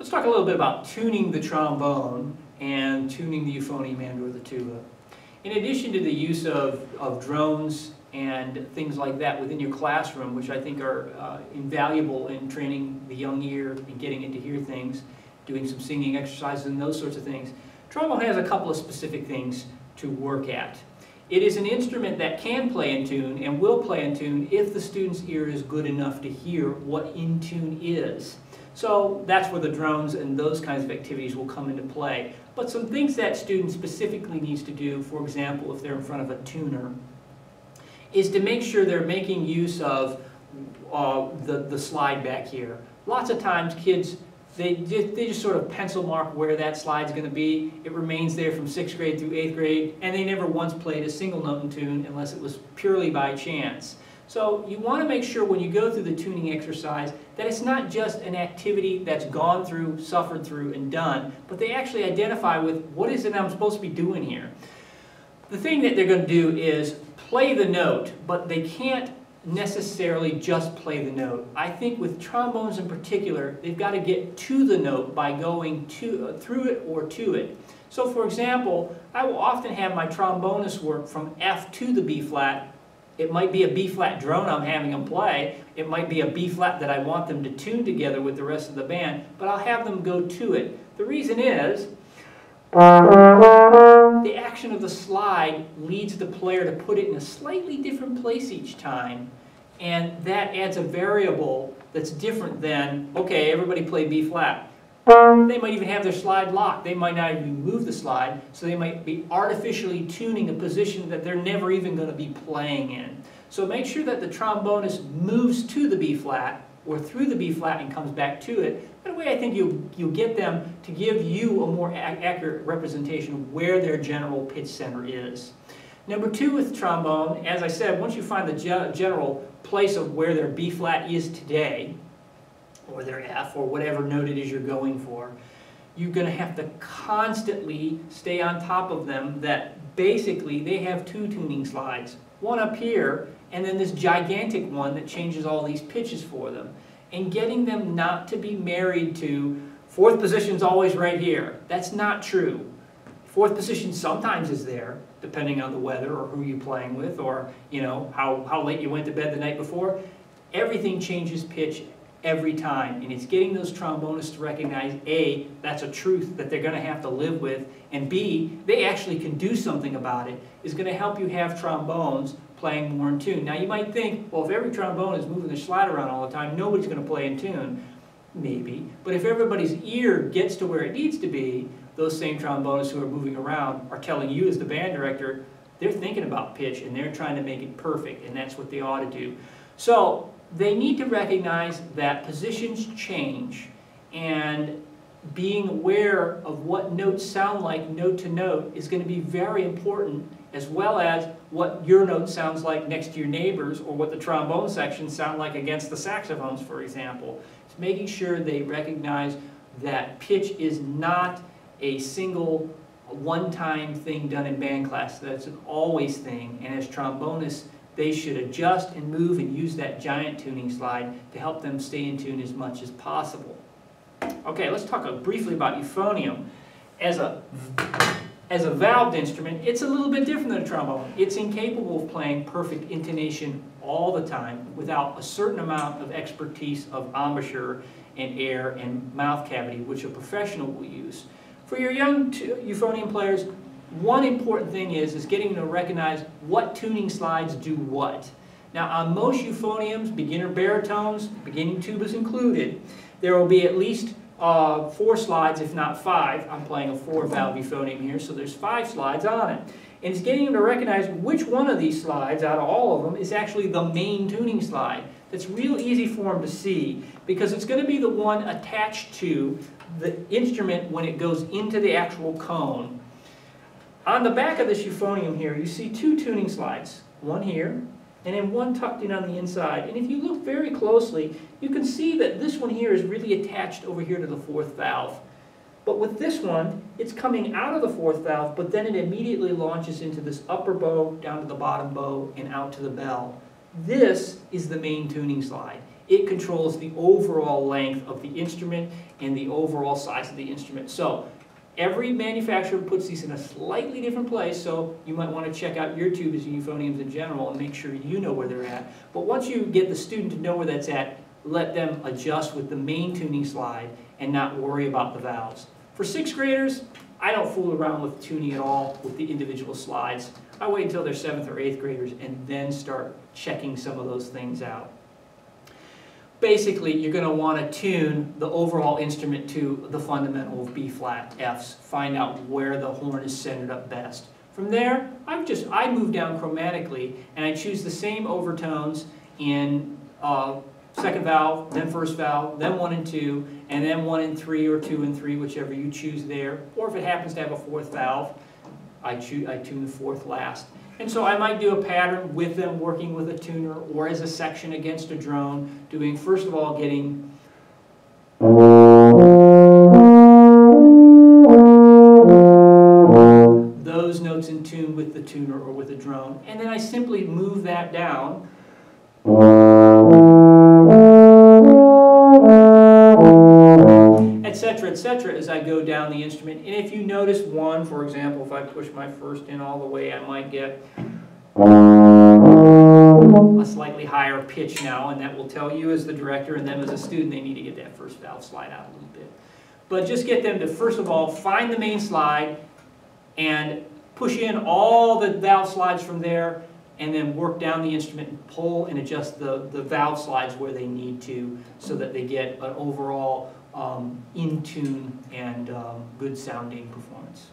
Let's talk a little bit about tuning the trombone and tuning the euphonium and or the tuba. In addition to the use of drones and things like that within your classroom, which I think are invaluable in training the young ear and getting it to hear things, doing some singing exercises and those sorts of things, trombone has a couple of specific things to work at. It is an instrument that can play in tune and will play in tune if the student's ear is good enough to hear what in tune is. So that's where the drones and those kinds of activities will come into play. But some things that student specifically needs to do, for example, if they're in front of a tuner, is to make sure they're making use of the slide back here. Lots of times kids, they just sort of pencil mark where that slide's going to be. It remains there from 6th grade through 8th grade, and they never once played a single note in tune unless it was purely by chance. So you want to make sure when you go through the tuning exercise that it's not just an activity that's gone through, suffered through, and done, but they actually identify with what is it I'm supposed to be doing here. The thing that they're going to do is play the note, but they can't necessarily just play the note. I think with trombones in particular, they've got to get to the note by going through it or to it. So for example, I will often have my trombonists work from F to the B flat. It might be a B flat drone I'm having them play. It might be a B flat that I want them to tune together with the rest of the band, but I'll have them go to it. The reason is the action of the slide leads the player to put it in a slightly different place each time, and that adds a variable that's different than, okay, everybody play B flat. They might even have their slide locked. They might not even move the slide, so they might be artificially tuning a position that they're never even going to be playing in. So make sure that the trombonist moves to the B flat or through the B flat and comes back to it. That way I think you'll get them to give you a more accurate representation of where their general pitch center is. Number two with trombone, as I said, once you find the general place of where their B flat is today, or their F, or whatever note it is you're going for, you're going to have to constantly stay on top of them that basically they have two tuning slides. One up here, and then this gigantic one that changes all these pitches for them. And getting them not to be married to, fourth position's always right here. That's not true. Fourth position sometimes is there, depending on the weather or who you're playing with, or you know how late you went to bed the night before. Everything changes pitch every time, and it's getting those trombonists to recognize, A, that's a truth that they're going to have to live with, and B, they actually can do something about it, is going to help you have trombones playing more in tune. Now you might think, well, if every trombone is moving their slide around all the time, nobody's going to play in tune. Maybe. But if everybody's ear gets to where it needs to be, those same trombonists who are moving around are telling you as the band director, they're thinking about pitch and they're trying to make it perfect, and that's what they ought to do. So they need to recognize that positions change, and being aware of what notes sound like note to note is going to be very important, as well as what your note sounds like next to your neighbors, or what the trombone sections sound like against the saxophones, for example. It's making sure they recognize that pitch is not a single one-time thing done in band class. That's an always thing, and as trombonists, they should adjust and move and use that giant tuning slide to help them stay in tune as much as possible. Okay, let's talk briefly about euphonium. As a valved instrument, it's a little bit different than a trombone. It's incapable of playing perfect intonation all the time without a certain amount of expertise of embouchure and air and mouth cavity, which a professional will use. For your young euphonium players, one important thing is getting them to recognize what tuning slides do what. Now on most euphoniums, beginner baritones, beginning tubas included, there will be at least 4 slides, if not 5. I'm playing a 4-valve euphonium here, so there's 5 slides on it. And it's getting them to recognize which one of these slides, out of all of them, is actually the main tuning slide. That's real easy for them to see, because it's going to be the one attached to the instrument when it goes into the actual cone. On the back of this euphonium here, you see 2 tuning slides, one here, and then one tucked in on the inside. And if you look very closely, you can see that this one here is really attached over here to the 4th valve. But with this one, it's coming out of the 4th valve, but then it immediately launches into this upper bow, down to the bottom bow, and out to the bell. This is the main tuning slide. It controls the overall length of the instrument and the overall size of the instrument. So every manufacturer puts these in a slightly different place, so you might want to check out your tubas and euphoniums in general and make sure you know where they're at. But once you get the student to know where that's at, let them adjust with the main tuning slide and not worry about the valves. For 6th graders, I don't fool around with tuning at all with the individual slides. I wait until they're 7th or 8th graders and then start checking some of those things out. Basically, you're going to want to tune the overall instrument to the fundamental of B flat, Fs. Find out where the horn is centered up best. From there, I move down chromatically and I choose the same overtones in 2nd valve, then 1st valve, then 1 and 2, and then 1 and 3 or 2 and 3, whichever you choose there. Or if it happens to have a 4th valve, I tune the 4th last. And so I might do a pattern with them working with a tuner or as a section against a drone, doing first of all getting those notes in tune with the tuner or with a drone. And then I simply move that down etc., as I go down the instrument. And if you notice one, for example, if I push my 1st in all the way, I might get a slightly higher pitch now, and that will tell you as the director and them as a student they need to get that 1st valve slide out a little bit. But just get them to, first of all, find the main slide and push in all the valve slides from there, and then work down the instrument and pull and adjust the valve slides where they need to so that they get an overall in tune and good sounding performance.